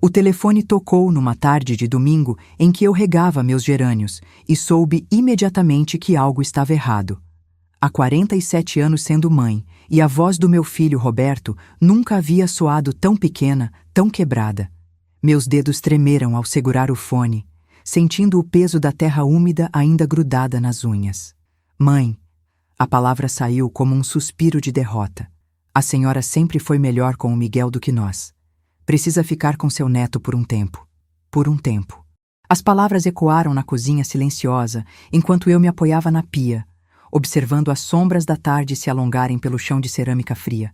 O telefone tocou numa tarde de domingo em que eu regava meus gerânios e soube imediatamente que algo estava errado. Há 47 anos sendo mãe, e a voz do meu filho Roberto nunca havia soado tão pequena, tão quebrada. Meus dedos tremeram ao segurar o fone, sentindo o peso da terra úmida ainda grudada nas unhas. Mãe, a palavra saiu como um suspiro de derrota. A senhora sempre foi melhor com o Miguel do que nós. Precisa ficar com seu neto por um tempo. Por um tempo. As palavras ecoaram na cozinha silenciosa, enquanto eu me apoiava na pia, observando as sombras da tarde se alongarem pelo chão de cerâmica fria.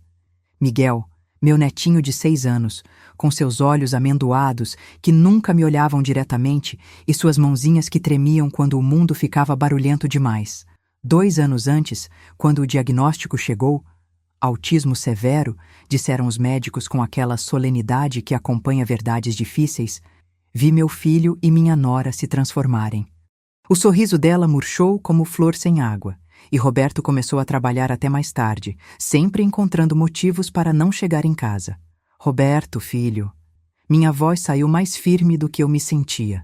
Miguel, meu netinho de 6 anos, com seus olhos amendoados que nunca me olhavam diretamente e suas mãozinhas que tremiam quando o mundo ficava barulhento demais. 2 anos antes, quando o diagnóstico chegou, autismo severo, disseram os médicos com aquela solenidade que acompanha verdades difíceis, vi meu filho e minha nora se transformarem. O sorriso dela murchou como flor sem água, e Roberto começou a trabalhar até mais tarde, sempre encontrando motivos para não chegar em casa. Roberto, filho. Minha voz saiu mais firme do que eu me sentia.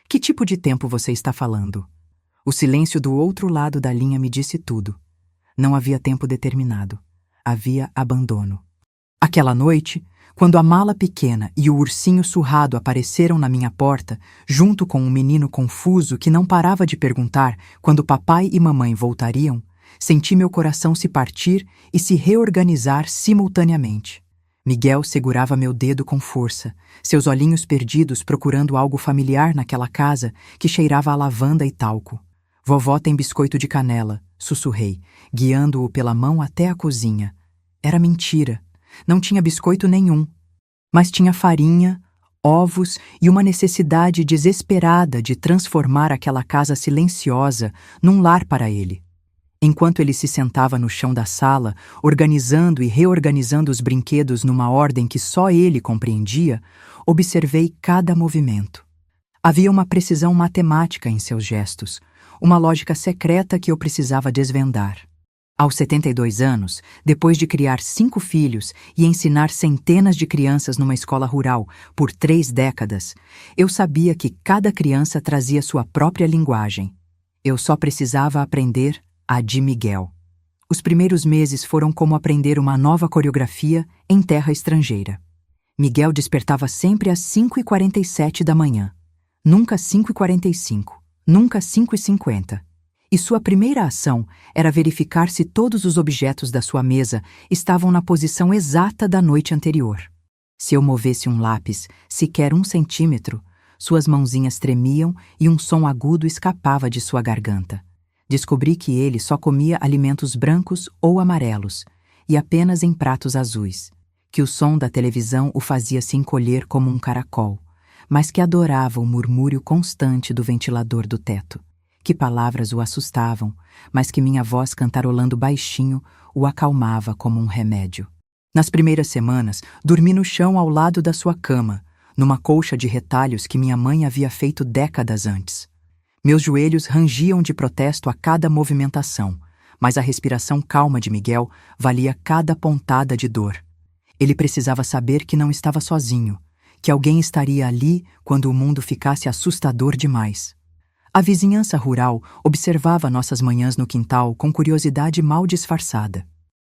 Que tipo de tempo você está falando? O silêncio do outro lado da linha me disse tudo. Não havia tempo determinado. Havia abandono. Aquela noite, quando a mala pequena e o ursinho surrado apareceram na minha porta, junto com um menino confuso que não parava de perguntar quando papai e mamãe voltariam, senti meu coração se partir e se reorganizar simultaneamente. Miguel segurava meu dedo com força, seus olhinhos perdidos procurando algo familiar naquela casa que cheirava a lavanda e talco. Vovó tem biscoito de canela, sussurrei, guiando-o pela mão até a cozinha. Era mentira. Não tinha biscoito nenhum, mas tinha farinha, ovos e uma necessidade desesperada de transformar aquela casa silenciosa num lar para ele. Enquanto ele se sentava no chão da sala, organizando e reorganizando os brinquedos numa ordem que só ele compreendia, observei cada movimento. Havia uma precisão matemática em seus gestos, uma lógica secreta que eu precisava desvendar. Aos 72 anos, depois de criar 5 filhos e ensinar centenas de crianças numa escola rural por 3 décadas, eu sabia que cada criança trazia sua própria linguagem. Eu só precisava aprender a de Miguel. Os primeiros meses foram como aprender uma nova coreografia em terra estrangeira. Miguel despertava sempre às 5h47 da manhã. Nunca 5h45, nunca 5h50. E sua primeira ação era verificar se todos os objetos da sua mesa estavam na posição exata da noite anterior. Se eu movesse um lápis sequer 1 centímetro, suas mãozinhas tremiam e um som agudo escapava de sua garganta. Descobri que ele só comia alimentos brancos ou amarelos, e apenas em pratos azuis, que o som da televisão o fazia se encolher como um caracol, mas que adorava o murmúrio constante do ventilador do teto. Que palavras o assustavam, mas que minha voz cantarolando baixinho o acalmava como um remédio. Nas primeiras semanas, dormi no chão ao lado da sua cama, numa colcha de retalhos que minha mãe havia feito décadas antes. Meus joelhos rangiam de protesto a cada movimentação, mas a respiração calma de Miguel valia cada pontada de dor. Ele precisava saber que não estava sozinho, que alguém estaria ali quando o mundo ficasse assustador demais. A vizinhança rural observava nossas manhãs no quintal com curiosidade mal disfarçada.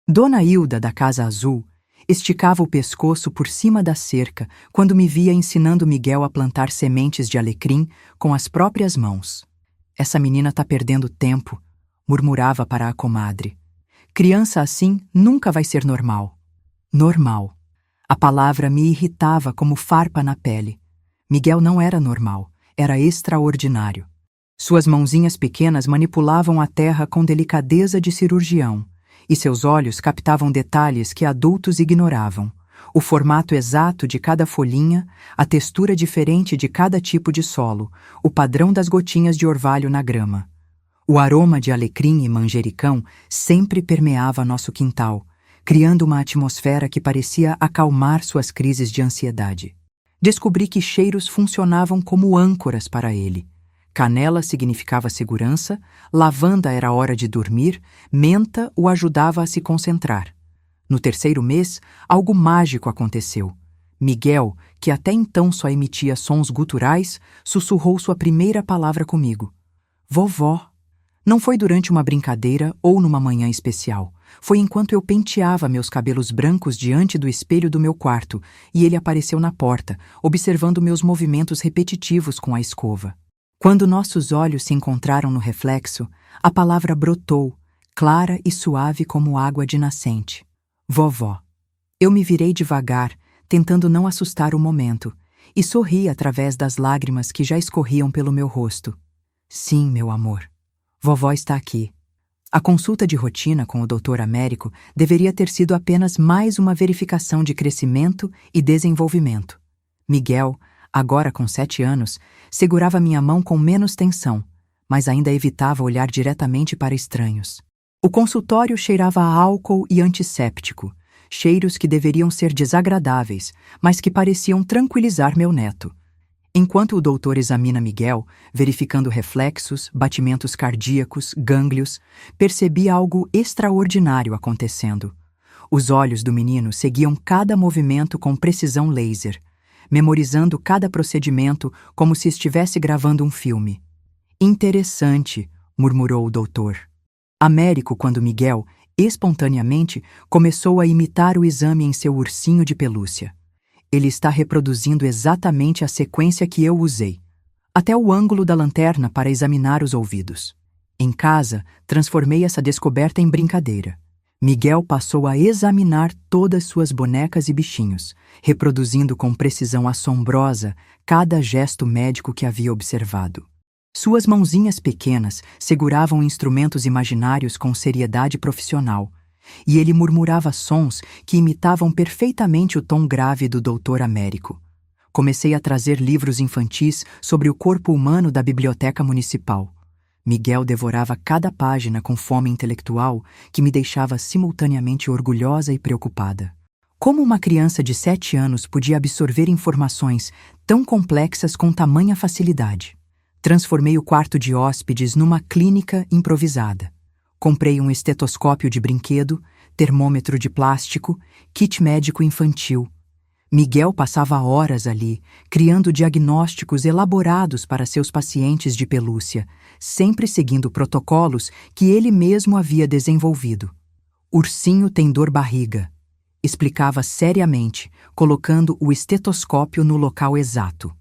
Dona Hilda, da Casa Azul, esticava o pescoço por cima da cerca quando me via ensinando Miguel a plantar sementes de alecrim com as próprias mãos. Essa menina tá perdendo tempo, murmurava para a comadre. Criança assim nunca vai ser normal. Normal. A palavra me irritava como farpa na pele. Miguel não era normal, era extraordinário. Suas mãozinhas pequenas manipulavam a terra com delicadeza de cirurgião, e seus olhos captavam detalhes que adultos ignoravam. O formato exato de cada folhinha, a textura diferente de cada tipo de solo, o padrão das gotinhas de orvalho na grama. O aroma de alecrim e manjericão sempre permeava nosso quintal, criando uma atmosfera que parecia acalmar suas crises de ansiedade. Descobri que cheiros funcionavam como âncoras para ele. Canela significava segurança, lavanda era hora de dormir, menta o ajudava a se concentrar. No 3º mês, algo mágico aconteceu. Miguel, que até então só emitia sons guturais, sussurrou sua primeira palavra comigo. Vovó. Não foi durante uma brincadeira ou numa manhã especial. Foi enquanto eu penteava meus cabelos brancos diante do espelho do meu quarto e ele apareceu na porta, observando meus movimentos repetitivos com a escova. Quando nossos olhos se encontraram no reflexo, a palavra brotou, clara e suave como água de nascente. Vovó. Eu me virei devagar, tentando não assustar o momento, e sorri através das lágrimas que já escorriam pelo meu rosto. Sim, meu amor. Vovó está aqui. A consulta de rotina com o Dr. Américo deveria ter sido apenas mais uma verificação de crescimento e desenvolvimento. Miguel, agora com 7 anos, segurava minha mão com menos tensão, mas ainda evitava olhar diretamente para estranhos. O consultório cheirava a álcool e antisséptico, cheiros que deveriam ser desagradáveis, mas que pareciam tranquilizar meu neto. Enquanto o doutor examina Miguel, verificando reflexos, batimentos cardíacos, gânglios, percebi algo extraordinário acontecendo. Os olhos do menino seguiam cada movimento com precisão laser, memorizando cada procedimento como se estivesse gravando um filme. Interessante, murmurou o doutor. Américo, quando Miguel, espontaneamente, começou a imitar o exame em seu ursinho de pelúcia. Ele está reproduzindo exatamente a sequência que eu usei, até o ângulo da lanterna para examinar os ouvidos. Em casa, transformei essa descoberta em brincadeira. Miguel passou a examinar todas suas bonecas e bichinhos, reproduzindo com precisão assombrosa cada gesto médico que havia observado. Suas mãozinhas pequenas seguravam instrumentos imaginários com seriedade profissional, e ele murmurava sons que imitavam perfeitamente o tom grave do Dr. Américo. Comecei a trazer livros infantis sobre o corpo humano da biblioteca municipal. Miguel devorava cada página com fome intelectual que me deixava simultaneamente orgulhosa e preocupada. Como uma criança de 7 anos podia absorver informações tão complexas com tamanha facilidade? Transformei o quarto de hóspedes numa clínica improvisada. Comprei um estetoscópio de brinquedo, termômetro de plástico, kit médico infantil. Miguel passava horas ali, criando diagnósticos elaborados para seus pacientes de pelúcia, sempre seguindo protocolos que ele mesmo havia desenvolvido. Ursinho tem dor barriga, explicava seriamente, colocando o estetoscópio no local exato.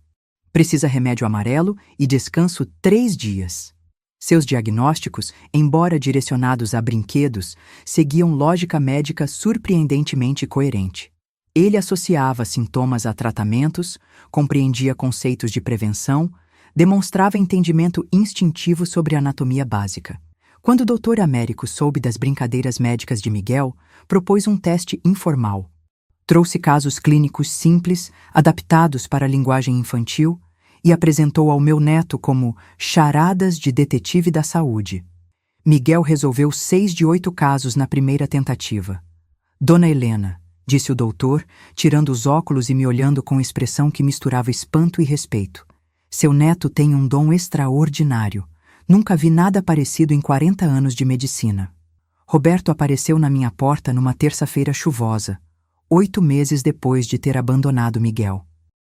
Precisa remédio amarelo e descanso 3 dias. Seus diagnósticos, embora direcionados a brinquedos, seguiam lógica médica surpreendentemente coerente. Ele associava sintomas a tratamentos, compreendia conceitos de prevenção, demonstrava entendimento instintivo sobre anatomia básica. Quando o Dr. Américo soube das brincadeiras médicas de Miguel, propôs um teste informal. Trouxe casos clínicos simples, adaptados para a linguagem infantil, e apresentou ao meu neto como charadas de detetive da saúde. Miguel resolveu 6 de 8 casos na primeira tentativa. Dona Helena, disse o doutor, tirando os óculos e me olhando com expressão que misturava espanto e respeito. Seu neto tem um dom extraordinário. Nunca vi nada parecido em 40 anos de medicina. Roberto apareceu na minha porta numa terça-feira chuvosa, 8 meses depois de ter abandonado Miguel.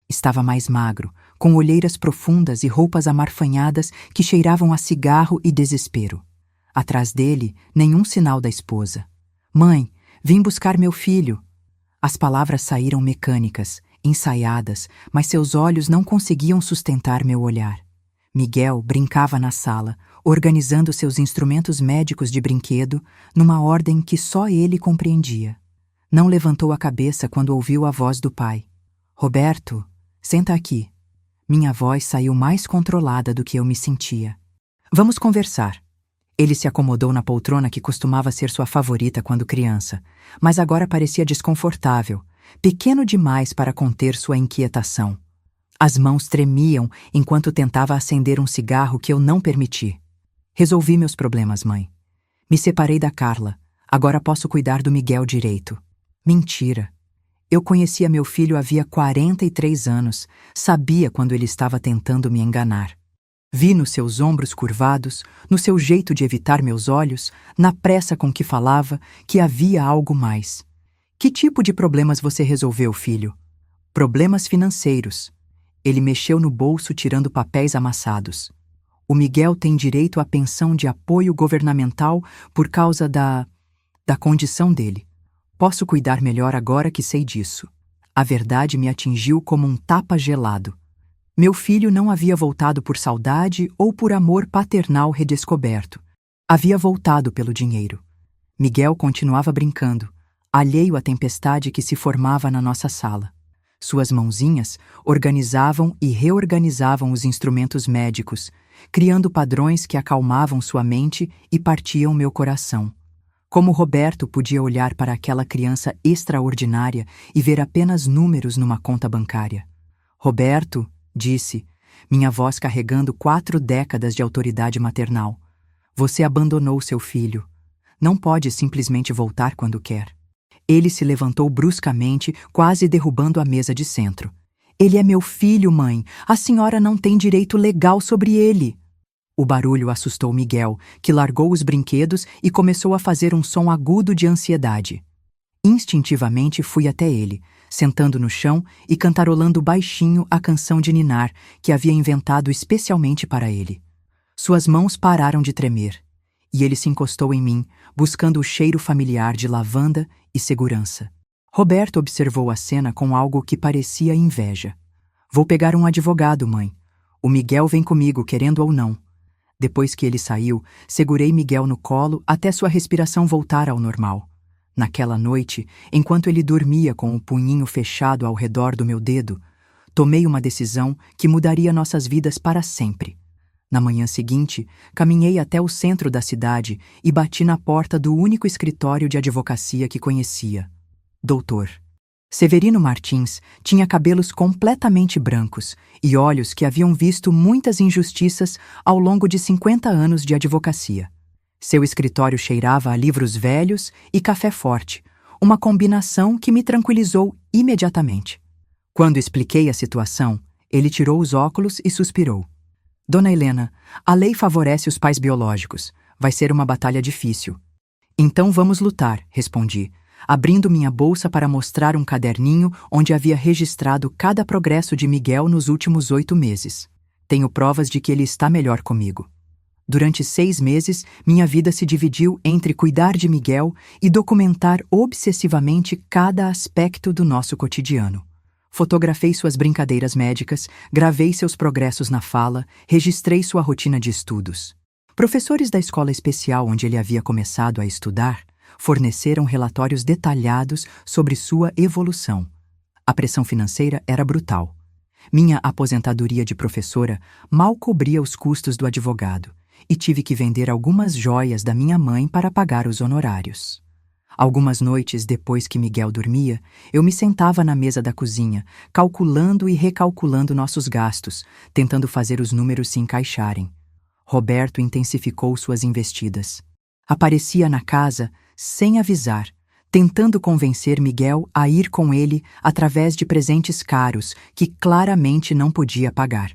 Estava mais magro, com olheiras profundas e roupas amarfanhadas que cheiravam a cigarro e desespero. Atrás dele, nenhum sinal da esposa. Mãe, vim buscar meu filho. As palavras saíram mecânicas, ensaiadas, mas seus olhos não conseguiam sustentar meu olhar. Miguel brincava na sala, organizando seus instrumentos médicos de brinquedo numa ordem que só ele compreendia. Não levantou a cabeça quando ouviu a voz do pai. Roberto, senta aqui. Minha voz saiu mais controlada do que eu me sentia. Vamos conversar. Ele se acomodou na poltrona que costumava ser sua favorita quando criança, mas agora parecia desconfortável, pequeno demais para conter sua inquietação. As mãos tremiam enquanto tentava acender um cigarro que eu não permiti. Resolvi meus problemas, mãe. Me separei da Carla. Agora posso cuidar do Miguel direito. Mentira. Eu conhecia meu filho havia 43 anos, sabia quando ele estava tentando me enganar. Vi nos seus ombros curvados, no seu jeito de evitar meus olhos, na pressa com que falava, que havia algo mais. Que tipo de problemas você resolveu, filho? Problemas financeiros. Ele mexeu no bolso tirando papéis amassados. O Miguel tem direito à pensão de apoio governamental por causa da condição dele. Posso cuidar melhor agora que sei disso. A verdade me atingiu como um tapa gelado. Meu filho não havia voltado por saudade ou por amor paternal redescoberto. Havia voltado pelo dinheiro. Miguel continuava brincando, alheio à tempestade que se formava na nossa sala. Suas mãozinhas organizavam e reorganizavam os instrumentos médicos, criando padrões que acalmavam sua mente e partiam meu coração. Como Roberto podia olhar para aquela criança extraordinária e ver apenas números numa conta bancária? Roberto, disse, minha voz carregando 4 décadas de autoridade maternal. Você abandonou seu filho. Não pode simplesmente voltar quando quer. Ele se levantou bruscamente, quase derrubando a mesa de centro. Ele é meu filho, mãe. A senhora não tem direito legal sobre ele. O barulho assustou Miguel, que largou os brinquedos e começou a fazer um som agudo de ansiedade. Instintivamente fui até ele, sentando no chão e cantarolando baixinho a canção de ninar que havia inventado especialmente para ele. Suas mãos pararam de tremer, e ele se encostou em mim, buscando o cheiro familiar de lavanda e segurança. Roberto observou a cena com algo que parecia inveja. Vou pegar um advogado, mãe. O Miguel vem comigo, querendo ou não. Depois que ele saiu, segurei Miguel no colo até sua respiração voltar ao normal. Naquela noite, enquanto ele dormia com o punhinho fechado ao redor do meu dedo, tomei uma decisão que mudaria nossas vidas para sempre. Na manhã seguinte, caminhei até o centro da cidade e bati na porta do único escritório de advocacia que conhecia. Doutor. Severino Martins tinha cabelos completamente brancos e olhos que haviam visto muitas injustiças ao longo de 50 anos de advocacia. Seu escritório cheirava a livros velhos e café forte, uma combinação que me tranquilizou imediatamente. Quando expliquei a situação, ele tirou os óculos e suspirou. Dona Helena, a lei favorece os pais biológicos. Vai ser uma batalha difícil. Então vamos lutar, respondi, abrindo minha bolsa para mostrar um caderninho onde havia registrado cada progresso de Miguel nos últimos 8 meses. Tenho provas de que ele está melhor comigo. Durante 6 meses, minha vida se dividiu entre cuidar de Miguel e documentar obsessivamente cada aspecto do nosso cotidiano. Fotografei suas brincadeiras médicas, gravei seus progressos na fala, registrei sua rotina de estudos. Professores da escola especial onde ele havia começado a estudar forneceram relatórios detalhados sobre sua evolução. A pressão financeira era brutal. Minha aposentadoria de professora mal cobria os custos do advogado e tive que vender algumas joias da minha mãe para pagar os honorários. Algumas noites depois que Miguel dormia, eu me sentava na mesa da cozinha, calculando e recalculando nossos gastos, tentando fazer os números se encaixarem. Roberto intensificou suas investidas. Aparecia na casa sem avisar, tentando convencer Miguel a ir com ele através de presentes caros que claramente não podia pagar.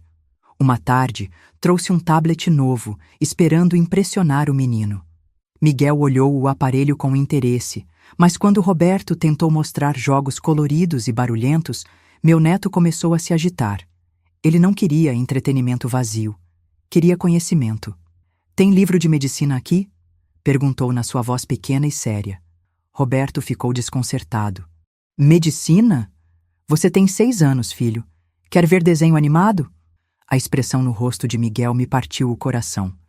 Uma tarde, trouxe um tablet novo, esperando impressionar o menino. Miguel olhou o aparelho com interesse, mas quando Roberto tentou mostrar jogos coloridos e barulhentos, meu neto começou a se agitar. Ele não queria entretenimento vazio. Queria conhecimento. Tem livro de medicina aqui? Perguntou na sua voz pequena e séria. Roberto ficou desconcertado. Medicina? Você tem 6 anos, filho. Quer ver desenho animado? A expressão no rosto de Miguel me partiu o coração.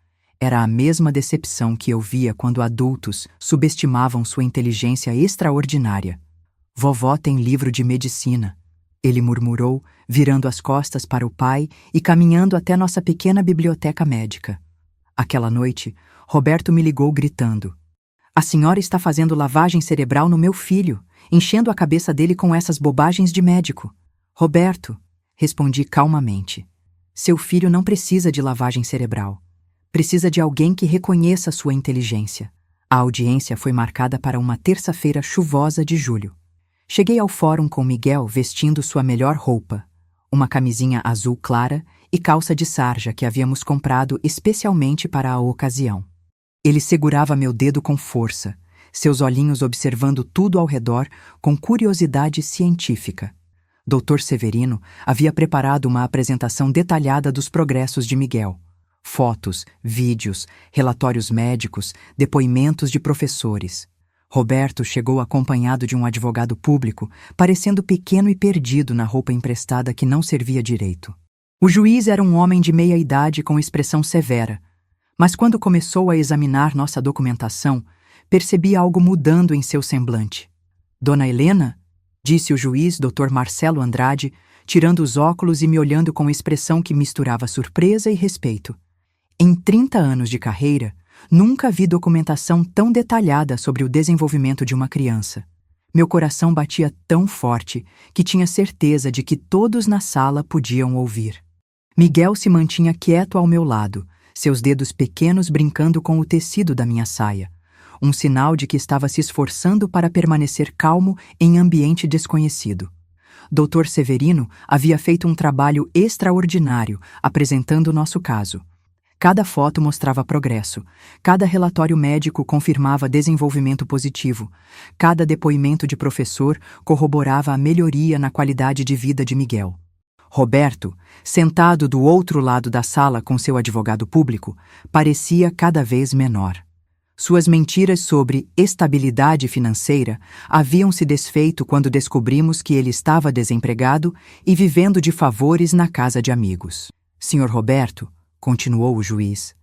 Era a mesma decepção que eu via quando adultos subestimavam sua inteligência extraordinária. Vovó tem livro de medicina, ele murmurou, virando as costas para o pai e caminhando até nossa pequena biblioteca médica. Aquela noite, Roberto me ligou gritando. A senhora está fazendo lavagem cerebral no meu filho, enchendo a cabeça dele com essas bobagens de médico. Roberto, respondi calmamente. Seu filho não precisa de lavagem cerebral. Precisa de alguém que reconheça sua inteligência. A audiência foi marcada para uma terça-feira chuvosa de julho. Cheguei ao fórum com Miguel vestindo sua melhor roupa, uma camisinha azul clara e calça de sarja que havíamos comprado especialmente para a ocasião. Ele segurava meu dedo com força, seus olhinhos observando tudo ao redor com curiosidade científica. Dr. Severino havia preparado uma apresentação detalhada dos progressos de Miguel. Fotos, vídeos, relatórios médicos, depoimentos de professores. Roberto chegou acompanhado de um advogado público, parecendo pequeno e perdido na roupa emprestada que não servia direito. O juiz era um homem de meia idade com expressão severa, mas quando começou a examinar nossa documentação, percebi algo mudando em seu semblante. Dona Helena? Disse o juiz, Dr. Marcelo Andrade, tirando os óculos e me olhando com expressão que misturava surpresa e respeito. Em 30 anos de carreira, nunca vi documentação tão detalhada sobre o desenvolvimento de uma criança. Meu coração batia tão forte que tinha certeza de que todos na sala podiam ouvir. Miguel se mantinha quieto ao meu lado, seus dedos pequenos brincando com o tecido da minha saia, um sinal de que estava se esforçando para permanecer calmo em ambiente desconhecido. Dr. Severino havia feito um trabalho extraordinário apresentando nosso caso. Cada foto mostrava progresso, cada relatório médico confirmava desenvolvimento positivo, cada depoimento de professor corroborava a melhoria na qualidade de vida de Miguel. Roberto, sentado do outro lado da sala com seu advogado público, parecia cada vez menor. Suas mentiras sobre estabilidade financeira haviam se desfeito quando descobrimos que ele estava desempregado e vivendo de favores na casa de amigos. Senhor Roberto, continuou o juiz,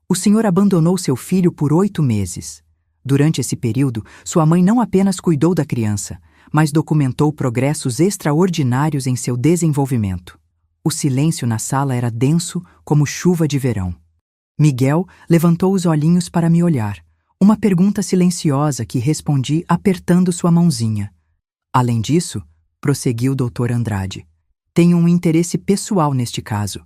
o senhor abandonou seu filho por 8 meses. Durante esse período, sua mãe não apenas cuidou da criança, mas documentou progressos extraordinários em seu desenvolvimento. O silêncio na sala era denso como chuva de verão. Miguel levantou os olhinhos para me olhar, uma pergunta silenciosa que respondi apertando sua mãozinha. Além disso, prosseguiu o Dr. Andrade, tenho um interesse pessoal neste caso.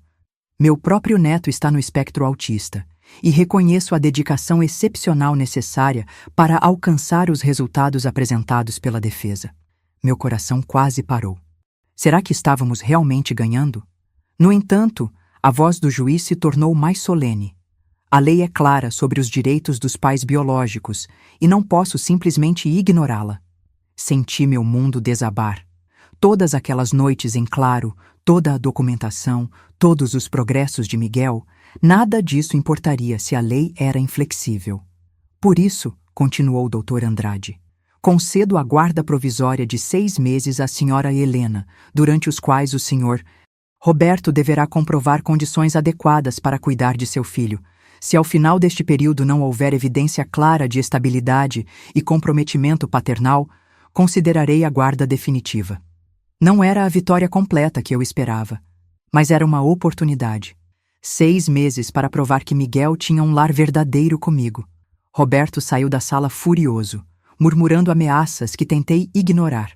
Meu próprio neto está no espectro autista e reconheço a dedicação excepcional necessária para alcançar os resultados apresentados pela defesa. Meu coração quase parou. Será que estávamos realmente ganhando? No entanto, a voz do juiz se tornou mais solene. A lei é clara sobre os direitos dos pais biológicos e não posso simplesmente ignorá-la. Senti meu mundo desabar. Todas aquelas noites em claro, toda a documentação, todos os progressos de Miguel, nada disso importaria se a lei era inflexível. Por isso, continuou o Dr. Andrade, concedo a guarda provisória de 6 meses à senhora Helena, durante os quais o senhor Roberto deverá comprovar condições adequadas para cuidar de seu filho. Se ao final deste período não houver evidência clara de estabilidade e comprometimento paternal, considerarei a guarda definitiva. Não era a vitória completa que eu esperava, mas era uma oportunidade. 6 meses para provar que Miguel tinha um lar verdadeiro comigo. Roberto saiu da sala furioso, murmurando ameaças que tentei ignorar.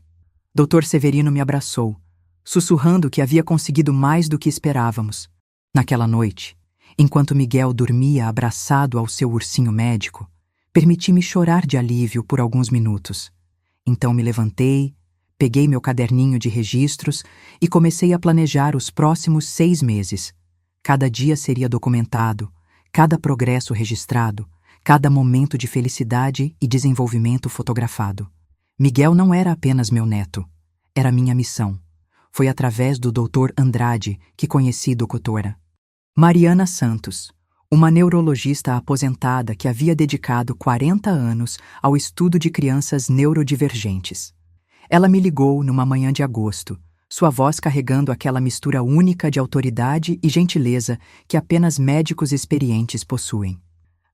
Dr. Severino me abraçou, sussurrando que havia conseguido mais do que esperávamos. Naquela noite, enquanto Miguel dormia abraçado ao seu ursinho médico, permiti-me chorar de alívio por alguns minutos. Então me levantei, peguei meu caderninho de registros e comecei a planejar os próximos 6 meses. Cada dia seria documentado, cada progresso registrado, cada momento de felicidade e desenvolvimento fotografado. Miguel não era apenas meu neto, era minha missão. Foi através do Dr. Andrade que conheci doutora Mariana Santos, uma neurologista aposentada que havia dedicado 40 anos ao estudo de crianças neurodivergentes. Ela me ligou numa manhã de agosto, sua voz carregando aquela mistura única de autoridade e gentileza que apenas médicos experientes possuem.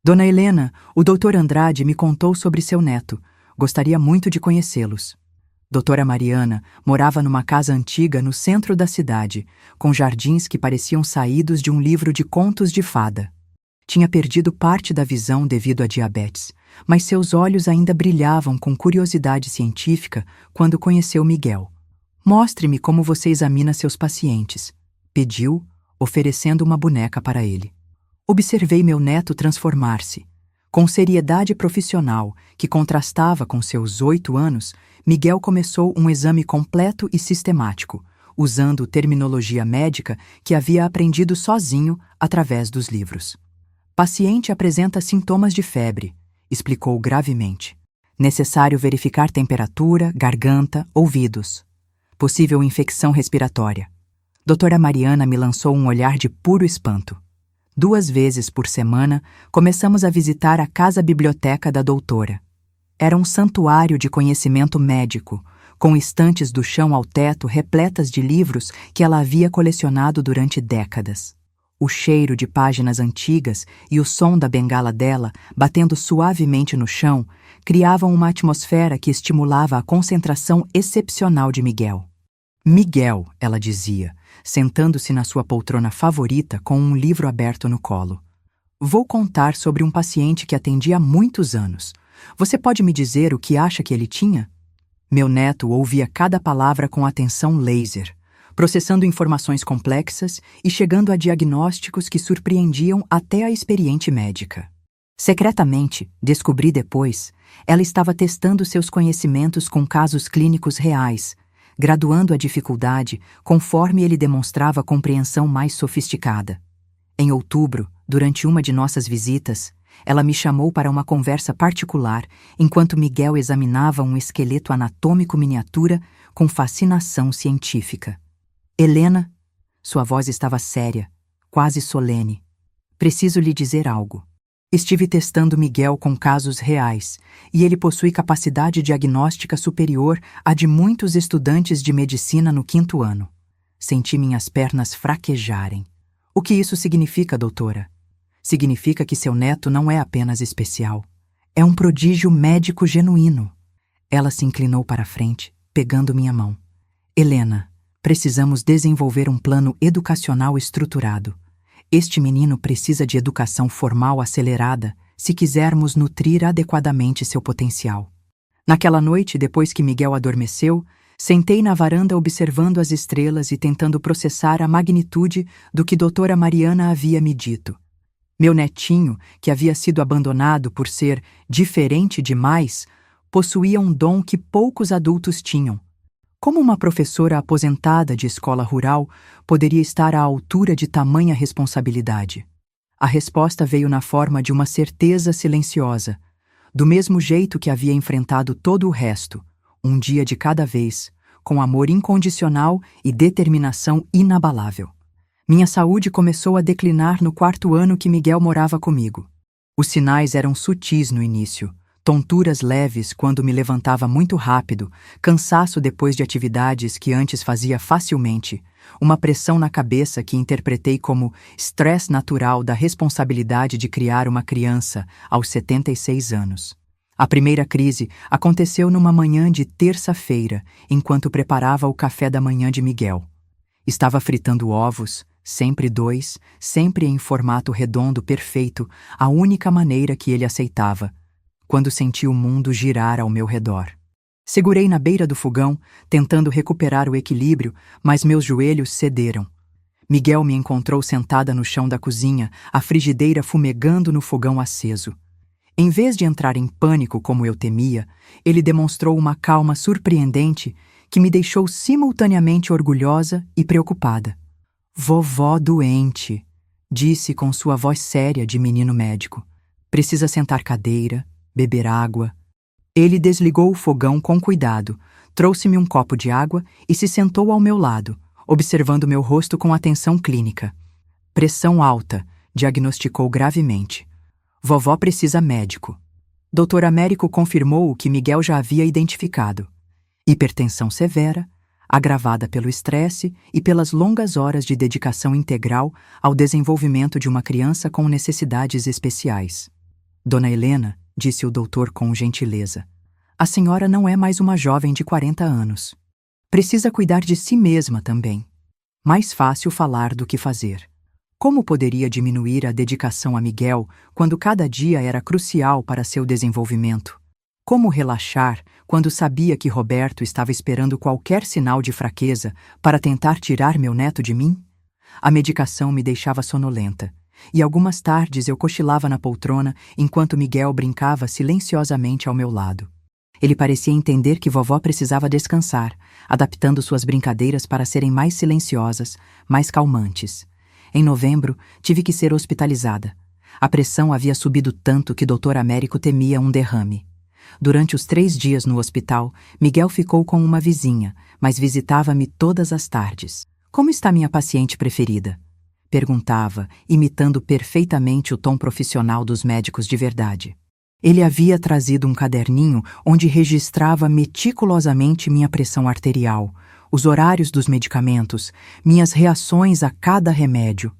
Dona Helena, o Dr. Andrade me contou sobre seu neto. Gostaria muito de conhecê-los. Doutora Mariana morava numa casa antiga no centro da cidade, com jardins que pareciam saídos de um livro de contos de fada. Tinha perdido parte da visão devido à diabetes, mas seus olhos ainda brilhavam com curiosidade científica quando conheceu Miguel. Mostre-me como você examina seus pacientes, pediu, oferecendo uma boneca para ele. Observei meu neto transformar-se. Com seriedade profissional, que contrastava com seus 8 anos, Miguel começou um exame completo e sistemático, usando terminologia médica que havia aprendido sozinho através dos livros. Paciente apresenta sintomas de febre, explicou gravemente. Necessário verificar temperatura, garganta, ouvidos. Possível infecção respiratória. Doutora Mariana me lançou um olhar de puro espanto. 2 vezes por semana, começamos a visitar a casa-biblioteca da doutora. Era um santuário de conhecimento médico, com estantes do chão ao teto repletas de livros que ela havia colecionado durante décadas. O cheiro de páginas antigas e o som da bengala dela, batendo suavemente no chão, criavam uma atmosfera que estimulava a concentração excepcional de Miguel. Miguel, ela dizia, sentando-se na sua poltrona favorita com um livro aberto no colo. Vou contar sobre um paciente que atendi há muitos anos. Você pode me dizer o que acha que ele tinha? Meu neto ouvia cada palavra com atenção laser, processando informações complexas e chegando a diagnósticos que surpreendiam até a experiente médica. Secretamente, descobri depois, ela estava testando seus conhecimentos com casos clínicos reais, graduando a dificuldade conforme ele demonstrava compreensão mais sofisticada. Em outubro, durante uma de nossas visitas, ela me chamou para uma conversa particular enquanto Miguel examinava um esqueleto anatômico miniatura com fascinação científica. Helena, sua voz estava séria, quase solene. Preciso lhe dizer algo. Estive testando Miguel com casos reais, e ele possui capacidade diagnóstica superior à de muitos estudantes de medicina no 5º ano. Senti minhas pernas fraquejarem. O que isso significa, doutora? Significa que seu neto não é apenas especial. É um prodígio médico genuíno. Ela se inclinou para a frente, pegando minha mão. Helena, precisamos desenvolver um plano educacional estruturado. Este menino precisa de educação formal acelerada se quisermos nutrir adequadamente seu potencial. Naquela noite, depois que Miguel adormeceu, sentei na varanda observando as estrelas e tentando processar a magnitude do que doutora Mariana havia me dito. Meu netinho, que havia sido abandonado por ser diferente demais, possuía um dom que poucos adultos tinham. Como uma professora aposentada de escola rural poderia estar à altura de tamanha responsabilidade? A resposta veio na forma de uma certeza silenciosa, do mesmo jeito que havia enfrentado todo o resto, um dia de cada vez, com amor incondicional e determinação inabalável. Minha saúde começou a declinar no 4º ano que Miguel morava comigo. Os sinais eram sutis no início. Tonturas leves quando me levantava muito rápido, cansaço depois de atividades que antes fazia facilmente, uma pressão na cabeça que interpretei como estresse natural da responsabilidade de criar uma criança aos 76 anos. A primeira crise aconteceu numa manhã de terça-feira, enquanto preparava o café da manhã de Miguel. Estava fritando ovos, sempre 2, sempre em formato redondo perfeito, a única maneira que ele aceitava, quando senti o mundo girar ao meu redor. Segurei na beira do fogão, tentando recuperar o equilíbrio, mas meus joelhos cederam. Miguel me encontrou sentada no chão da cozinha, a frigideira fumegando no fogão aceso. Em vez de entrar em pânico como eu temia, ele demonstrou uma calma surpreendente que me deixou simultaneamente orgulhosa e preocupada. Vovó doente, disse com sua voz séria de menino médico. Precisa sentar cadeira, beber água. Ele desligou o fogão com cuidado, trouxe-me um copo de água e se sentou ao meu lado, observando meu rosto com atenção clínica. Pressão alta, diagnosticou gravemente. Vovó precisa médico. Dr. Américo confirmou o que Miguel já havia identificado. Hipertensão severa, agravada pelo estresse e pelas longas horas de dedicação integral ao desenvolvimento de uma criança com necessidades especiais. Dona Helena, disse o doutor com gentileza, a senhora não é mais uma jovem de 40 anos. Precisa cuidar de si mesma também. Mais fácil falar do que fazer. Como poderia diminuir a dedicação a Miguel quando cada dia era crucial para seu desenvolvimento? Como relaxar quando sabia que Roberto estava esperando qualquer sinal de fraqueza para tentar tirar meu neto de mim? A medicação me deixava sonolenta, e algumas tardes eu cochilava na poltrona enquanto Miguel brincava silenciosamente ao meu lado. Ele parecia entender que vovó precisava descansar, adaptando suas brincadeiras para serem mais silenciosas, mais calmantes. Em novembro, tive que ser hospitalizada. A pressão havia subido tanto que Dr. Américo temia um derrame. Durante os 3 dias no hospital, Miguel ficou com uma vizinha, mas visitava-me todas as tardes. Como está minha paciente preferida? Perguntava, imitando perfeitamente o tom profissional dos médicos de verdade. Ele havia trazido um caderninho onde registrava meticulosamente minha pressão arterial, os horários dos medicamentos, minhas reações a cada remédio.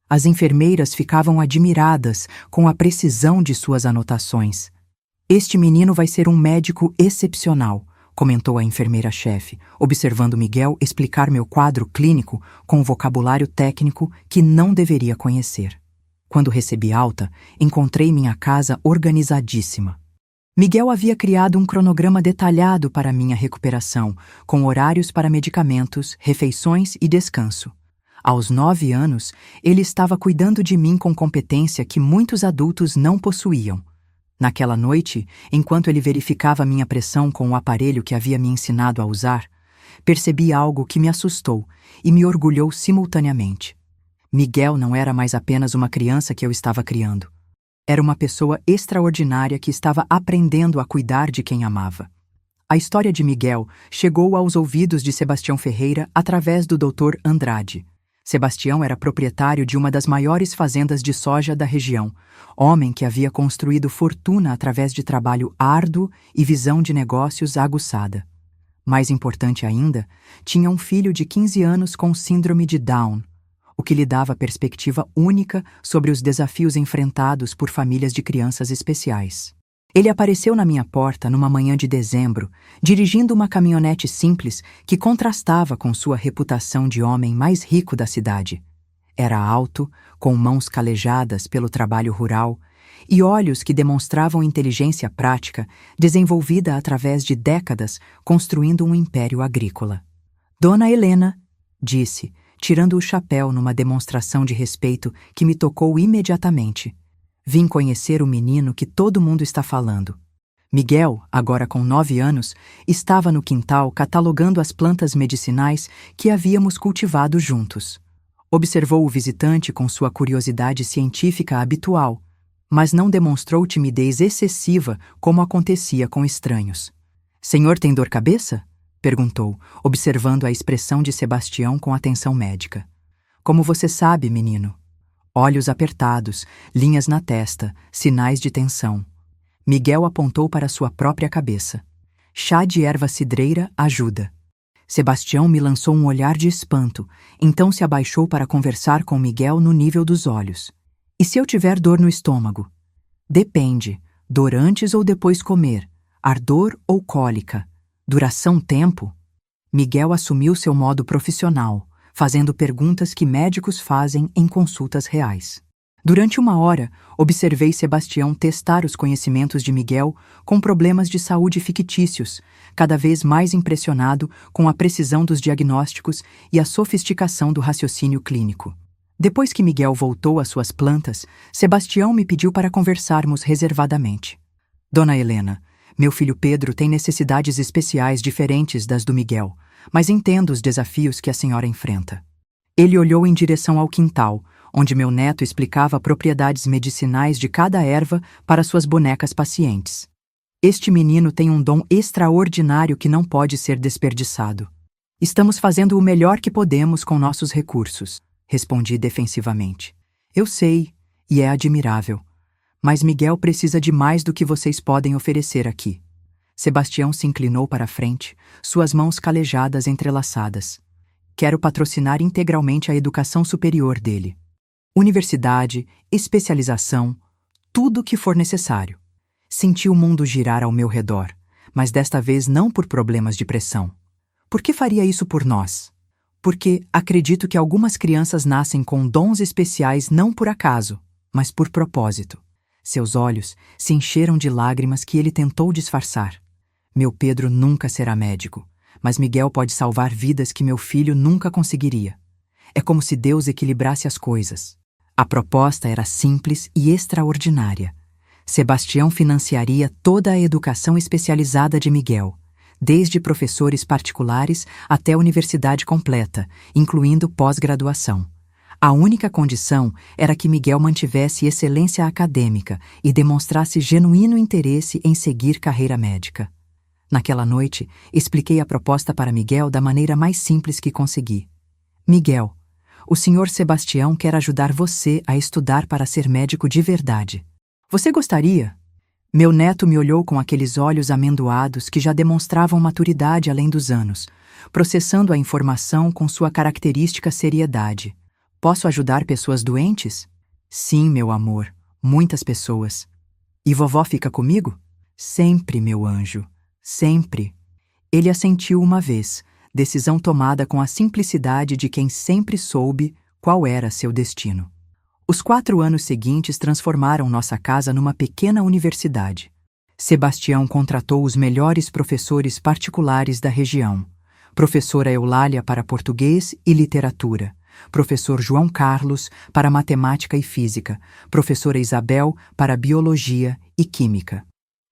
As enfermeiras ficavam admiradas com a precisão de suas anotações. Este menino vai ser um médico excepcional, comentou a enfermeira-chefe, observando Miguel explicar meu quadro clínico com um vocabulário técnico que não deveria conhecer. Quando recebi alta, encontrei minha casa organizadíssima. Miguel havia criado um cronograma detalhado para minha recuperação, com horários para medicamentos, refeições e descanso. Aos 9 anos, ele estava cuidando de mim com competência que muitos adultos não possuíam. Naquela noite, enquanto ele verificava minha pressão com o aparelho que havia me ensinado a usar, percebi algo que me assustou e me orgulhou simultaneamente. Miguel não era mais apenas uma criança que eu estava criando. Era uma pessoa extraordinária que estava aprendendo a cuidar de quem amava. A história de Miguel chegou aos ouvidos de Sebastião Ferreira através do Dr. Andrade. Sebastião era proprietário de uma das maiores fazendas de soja da região, homem que havia construído fortuna através de trabalho árduo e visão de negócios aguçada. Mais importante ainda, tinha um filho de 15 anos com síndrome de Down, o que lhe dava perspectiva única sobre os desafios enfrentados por famílias de crianças especiais. Ele apareceu na minha porta numa manhã de dezembro, dirigindo uma caminhonete simples que contrastava com sua reputação de homem mais rico da cidade. Era alto, com mãos calejadas pelo trabalho rural e olhos que demonstravam inteligência prática desenvolvida através de décadas construindo um império agrícola. Dona Helena, disse, tirando o chapéu numa demonstração de respeito que me tocou imediatamente. Vim conhecer o menino que todo mundo está falando. Miguel, agora com 9 anos, estava no quintal catalogando as plantas medicinais que havíamos cultivado juntos. Observou o visitante com sua curiosidade científica habitual, mas não demonstrou timidez excessiva como acontecia com estranhos. "Senhor tem dor-cabeça?" perguntou, observando a expressão de Sebastião com atenção médica. "Como você sabe, menino?" Olhos apertados, linhas na testa, sinais de tensão. Miguel apontou para sua própria cabeça. "Chá de erva cidreira ajuda." Sebastião me lançou um olhar de espanto, então se abaixou para conversar com Miguel no nível dos olhos. "E se eu tiver dor no estômago?" "Depende. Dor antes ou depois comer? Ardor ou cólica? Duração tempo?" Miguel assumiu seu modo profissional, fazendo perguntas que médicos fazem em consultas reais. Durante 1 hora, observei Sebastião testar os conhecimentos de Miguel com problemas de saúde fictícios, cada vez mais impressionado com a precisão dos diagnósticos e a sofisticação do raciocínio clínico. Depois que Miguel voltou às suas plantas, Sebastião me pediu para conversarmos reservadamente. "Dona Helena, meu filho Pedro tem necessidades especiais diferentes das do Miguel, mas entendo os desafios que a senhora enfrenta." Ele olhou em direção ao quintal, onde meu neto explicava propriedades medicinais de cada erva para suas bonecas pacientes. "Este menino tem um dom extraordinário que não pode ser desperdiçado. Estamos fazendo o melhor que podemos com nossos recursos", respondi defensivamente. "Eu sei, e é admirável. Mas Miguel precisa de mais do que vocês podem oferecer aqui." Sebastião se inclinou para a frente, suas mãos calejadas entrelaçadas. "Quero patrocinar integralmente a educação superior dele. Universidade, especialização, tudo o que for necessário." Senti o mundo girar ao meu redor, mas desta vez não por problemas de pressão. Por que faria isso por nós? Porque acredito que algumas crianças nascem com dons especiais não por acaso, mas por propósito. Seus olhos se encheram de lágrimas que ele tentou disfarçar. "Meu Pedro nunca será médico, mas Miguel pode salvar vidas que meu filho nunca conseguiria." É como se Deus equilibrasse as coisas. A proposta era simples e extraordinária. Sebastião financiaria toda a educação especializada de Miguel, desde professores particulares até a universidade completa, incluindo pós-graduação. A única condição era que Miguel mantivesse excelência acadêmica e demonstrasse genuíno interesse em seguir carreira médica. Naquela noite, expliquei a proposta para Miguel da maneira mais simples que consegui. Miguel, o Sr. Sebastião quer ajudar você a estudar para ser médico de verdade. Você gostaria? Meu neto me olhou com aqueles olhos amendoados que já demonstravam maturidade além dos anos, processando a informação com sua característica seriedade. Posso ajudar pessoas doentes? Sim, meu amor, muitas pessoas. E vovó fica comigo? Sempre, meu anjo, sempre. Ele assentiu uma vez, decisão tomada com a simplicidade de quem sempre soube qual era seu destino. Os 4 anos seguintes transformaram nossa casa numa pequena universidade. Sebastião contratou os melhores professores particulares da região. Professora Eulália para português e literatura, professor João Carlos para matemática e física, professora Isabel para biologia e química.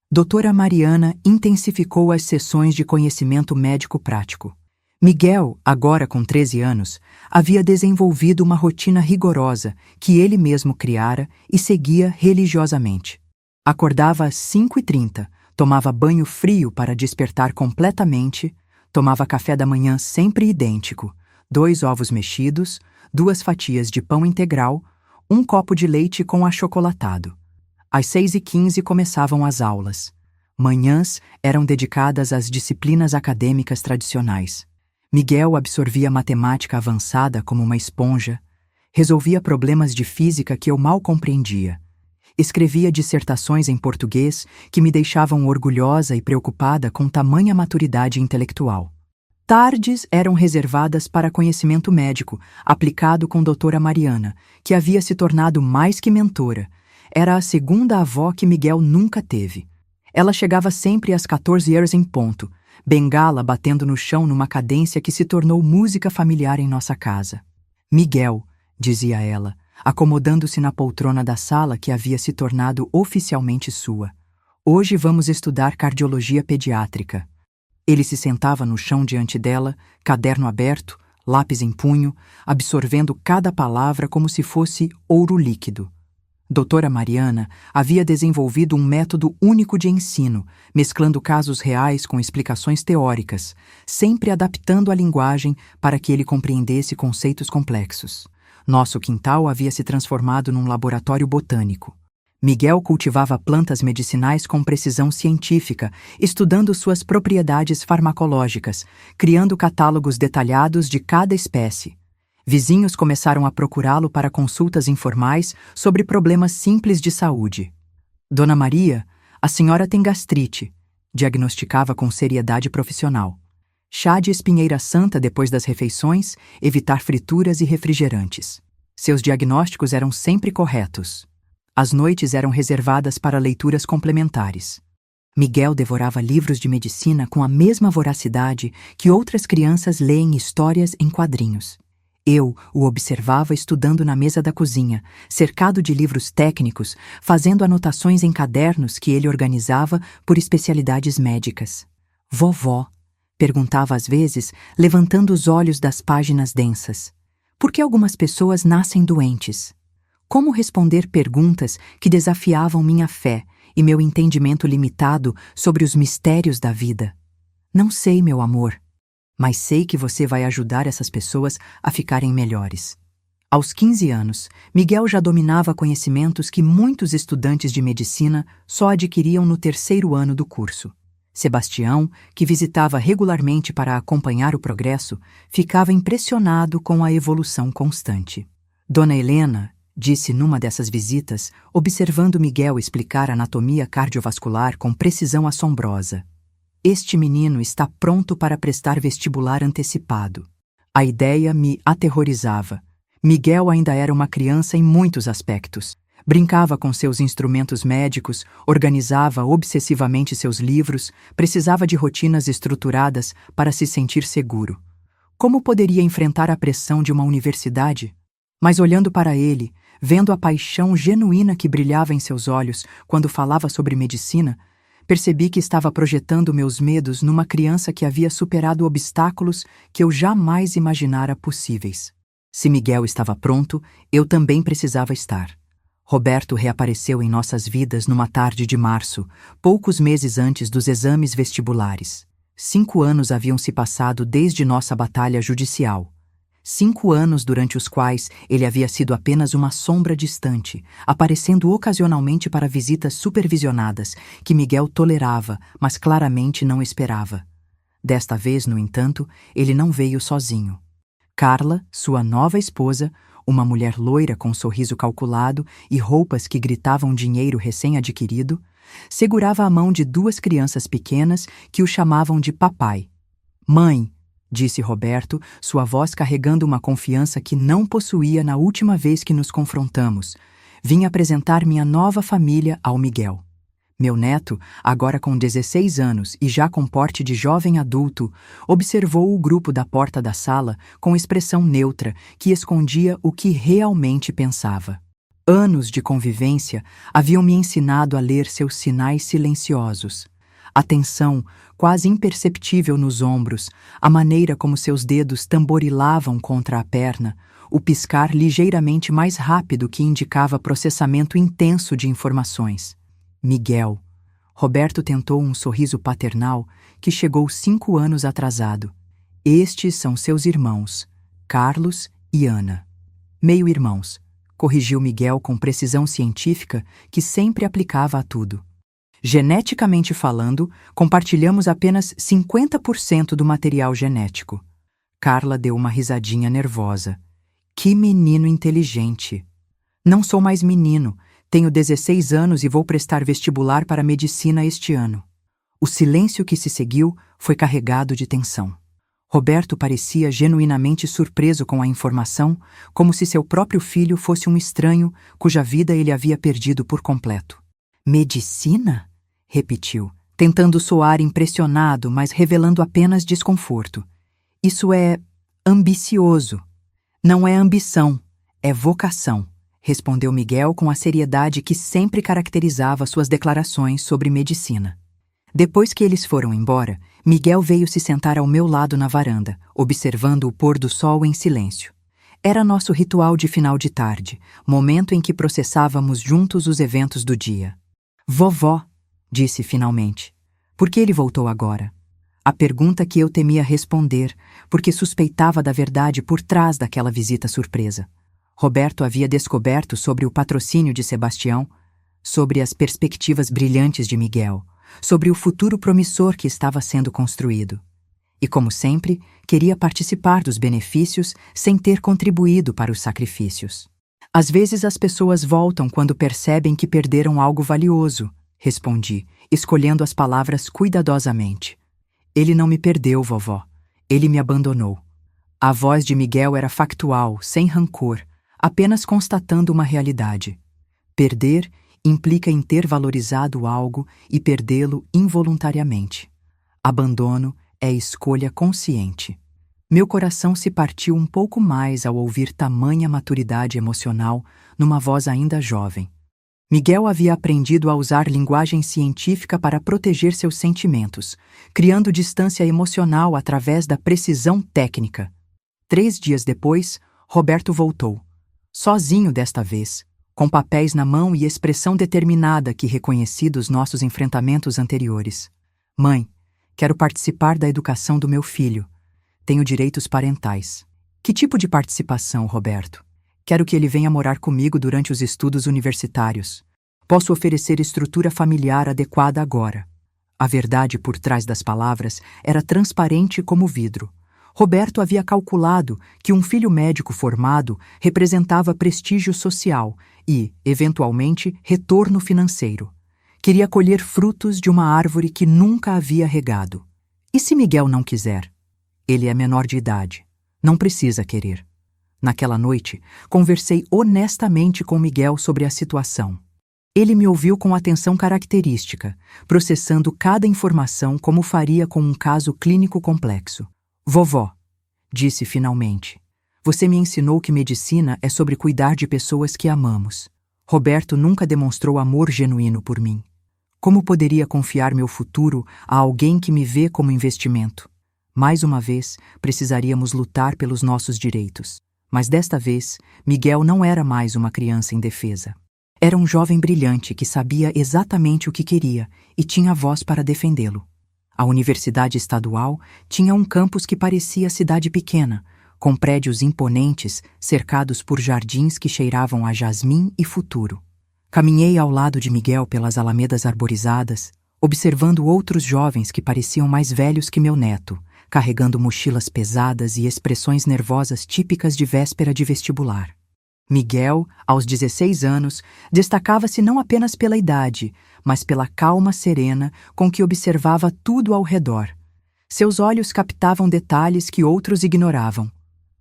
Doutora Mariana intensificou as sessões de conhecimento médico prático. Miguel, agora com 13 anos, havia desenvolvido uma rotina rigorosa que ele mesmo criara e seguia religiosamente. Acordava às 5h30, tomava banho frio para despertar completamente, tomava café da manhã sempre idêntico, 2 ovos mexidos, 2 fatias de pão integral, 1 copo de leite com achocolatado. Às 6h15 começavam as aulas. Manhãs eram dedicadas às disciplinas acadêmicas tradicionais. Miguel absorvia matemática avançada como uma esponja, resolvia problemas de física que eu mal compreendia, escrevia dissertações em português que me deixavam orgulhosa e preocupada com tamanha maturidade intelectual. Tardes eram reservadas para conhecimento médico, aplicado com doutora Mariana, que havia se tornado mais que mentora. Era a segunda avó que Miguel nunca teve. Ela chegava sempre às 14h em ponto, bengala batendo no chão numa cadência que se tornou música familiar em nossa casa. Miguel, dizia ela, acomodando-se na poltrona da sala que havia se tornado oficialmente sua. Hoje vamos estudar cardiologia pediátrica. Ele se sentava no chão diante dela, caderno aberto, lápis em punho, absorvendo cada palavra como se fosse ouro líquido. Doutora Mariana havia desenvolvido um método único de ensino, mesclando casos reais com explicações teóricas, sempre adaptando a linguagem para que ele compreendesse conceitos complexos. Nosso quintal havia se transformado num laboratório botânico. Miguel cultivava plantas medicinais com precisão científica, estudando suas propriedades farmacológicas, criando catálogos detalhados de cada espécie. Vizinhos começaram a procurá-lo para consultas informais sobre problemas simples de saúde. Dona Maria, a senhora tem gastrite, diagnosticava com seriedade profissional. Chá de espinheira santa depois das refeições, evitar frituras e refrigerantes. Seus diagnósticos eram sempre corretos. As noites eram reservadas para leituras complementares. Miguel devorava livros de medicina com a mesma voracidade que outras crianças leem histórias em quadrinhos. Eu o observava estudando na mesa da cozinha, cercado de livros técnicos, fazendo anotações em cadernos que ele organizava por especialidades médicas. Vovó, perguntava às vezes, levantando os olhos das páginas densas. Por que algumas pessoas nascem doentes? Como responder perguntas que desafiavam minha fé e meu entendimento limitado sobre os mistérios da vida? Não sei, meu amor. Mas sei que você vai ajudar essas pessoas a ficarem melhores. Aos 15 anos, Miguel já dominava conhecimentos que muitos estudantes de medicina só adquiriam no 3º ano do curso. Sebastião, que visitava regularmente para acompanhar o progresso, ficava impressionado com a evolução constante. Dona Helena, disse numa dessas visitas, observando Miguel explicar anatomia cardiovascular com precisão assombrosa. Este menino está pronto para prestar vestibular antecipado. A ideia me aterrorizava. Miguel ainda era uma criança em muitos aspectos. Brincava com seus instrumentos médicos, organizava obsessivamente seus livros, precisava de rotinas estruturadas para se sentir seguro. Como poderia enfrentar a pressão de uma universidade? Mas olhando para ele, vendo a paixão genuína que brilhava em seus olhos quando falava sobre medicina, percebi que estava projetando meus medos numa criança que havia superado obstáculos que eu jamais imaginara possíveis. Se Miguel estava pronto, eu também precisava estar. Roberto reapareceu em nossas vidas numa tarde de março, poucos meses antes dos exames vestibulares. 5 anos haviam se passado desde nossa batalha judicial. 5 anos durante os quais ele havia sido apenas uma sombra distante, aparecendo ocasionalmente para visitas supervisionadas que Miguel tolerava, mas claramente não esperava. Desta vez, no entanto, ele não veio sozinho. Carla, sua nova esposa, uma mulher loira com um sorriso calculado e roupas que gritavam dinheiro recém-adquirido, segurava a mão de 2 crianças pequenas que o chamavam de papai. Mãe, disse Roberto, sua voz carregando uma confiança que não possuía na última vez que nos confrontamos. Vim apresentar minha nova família ao Miguel. Meu neto, agora com 16 anos e já com porte de jovem adulto, observou o grupo da porta da sala com expressão neutra que escondia o que realmente pensava. Anos de convivência haviam me ensinado a ler seus sinais silenciosos. A tensão, quase imperceptível nos ombros, a maneira como seus dedos tamborilavam contra a perna, o piscar ligeiramente mais rápido que indicava processamento intenso de informações. Miguel. Roberto tentou um sorriso paternal que chegou 5 anos atrasado. Estes são seus irmãos, Carlos e Ana. Meio-irmãos, corrigiu Miguel com precisão científica que sempre aplicava a tudo. Geneticamente falando, compartilhamos apenas 50% do material genético. Carla deu uma risadinha nervosa. Que menino inteligente! Não sou mais menino. Tenho 16 anos e vou prestar vestibular para medicina este ano. O silêncio que se seguiu foi carregado de tensão. Roberto parecia genuinamente surpreso com a informação, como se seu próprio filho fosse um estranho cuja vida ele havia perdido por completo. Medicina? Repetiu, tentando soar impressionado, mas revelando apenas desconforto. Isso é ambicioso. Não é ambição, é vocação. Respondeu Miguel com a seriedade que sempre caracterizava suas declarações sobre medicina. Depois que eles foram embora, Miguel veio se sentar ao meu lado na varanda, observando o pôr do sol em silêncio. Era nosso ritual de final de tarde, momento em que processávamos juntos os eventos do dia. Vovó, disse finalmente. Por que ele voltou agora? A pergunta que eu temia responder, porque suspeitava da verdade por trás daquela visita surpresa. Roberto havia descoberto sobre o patrocínio de Sebastião, sobre as perspectivas brilhantes de Miguel, sobre o futuro promissor que estava sendo construído. E, como sempre, queria participar dos benefícios sem ter contribuído para os sacrifícios. Às vezes as pessoas voltam quando percebem que perderam algo valioso, respondi, escolhendo as palavras cuidadosamente. Ele não me perdeu, vovó. Ele me abandonou. A voz de Miguel era factual, sem rancor, apenas constatando uma realidade. Perder implica em ter valorizado algo e perdê-lo involuntariamente. Abandono é escolha consciente. Meu coração se partiu um pouco mais ao ouvir tamanha maturidade emocional numa voz ainda jovem. Miguel havia aprendido a usar linguagem científica para proteger seus sentimentos, criando distância emocional através da precisão técnica. 3 dias depois, Roberto voltou. Sozinho desta vez, com papéis na mão e expressão determinada que reconheci dos nossos enfrentamentos anteriores. Mãe, quero participar da educação do meu filho. Tenho direitos parentais. Que tipo de participação, Roberto? Quero que ele venha morar comigo durante os estudos universitários. Posso oferecer estrutura familiar adequada agora. A verdade por trás das palavras era transparente como vidro. Roberto havia calculado que um filho médico formado representava prestígio social e, eventualmente, retorno financeiro. Queria colher frutos de uma árvore que nunca havia regado. E se Miguel não quiser? Ele é menor de idade. Não precisa querer. Naquela noite, conversei honestamente com Miguel sobre a situação. Ele me ouviu com atenção característica, processando cada informação como faria com um caso clínico complexo. Vovó, disse finalmente, você me ensinou que medicina é sobre cuidar de pessoas que amamos. Roberto nunca demonstrou amor genuíno por mim. Como poderia confiar meu futuro a alguém que me vê como investimento? Mais uma vez, precisaríamos lutar pelos nossos direitos. Mas desta vez, Miguel não era mais uma criança indefesa. Era um jovem brilhante que sabia exatamente o que queria e tinha voz para defendê-lo. A Universidade Estadual tinha um campus que parecia cidade pequena, com prédios imponentes cercados por jardins que cheiravam a jasmim e futuro. Caminhei ao lado de Miguel pelas alamedas arborizadas, observando outros jovens que pareciam mais velhos que meu neto, carregando mochilas pesadas e expressões nervosas típicas de véspera de vestibular. Miguel, aos 16 anos, destacava-se não apenas pela idade, mas pela calma serena com que observava tudo ao redor. Seus olhos captavam detalhes que outros ignoravam.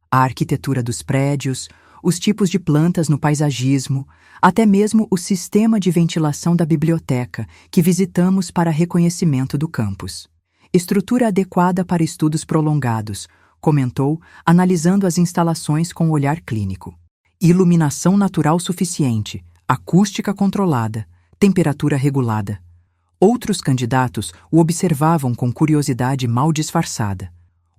A arquitetura dos prédios, os tipos de plantas no paisagismo, até mesmo o sistema de ventilação da biblioteca que visitamos para reconhecimento do campus. Estrutura adequada para estudos prolongados, comentou, analisando as instalações com olhar clínico. Iluminação natural suficiente, acústica controlada, temperatura regulada. Outros candidatos o observavam com curiosidade mal disfarçada.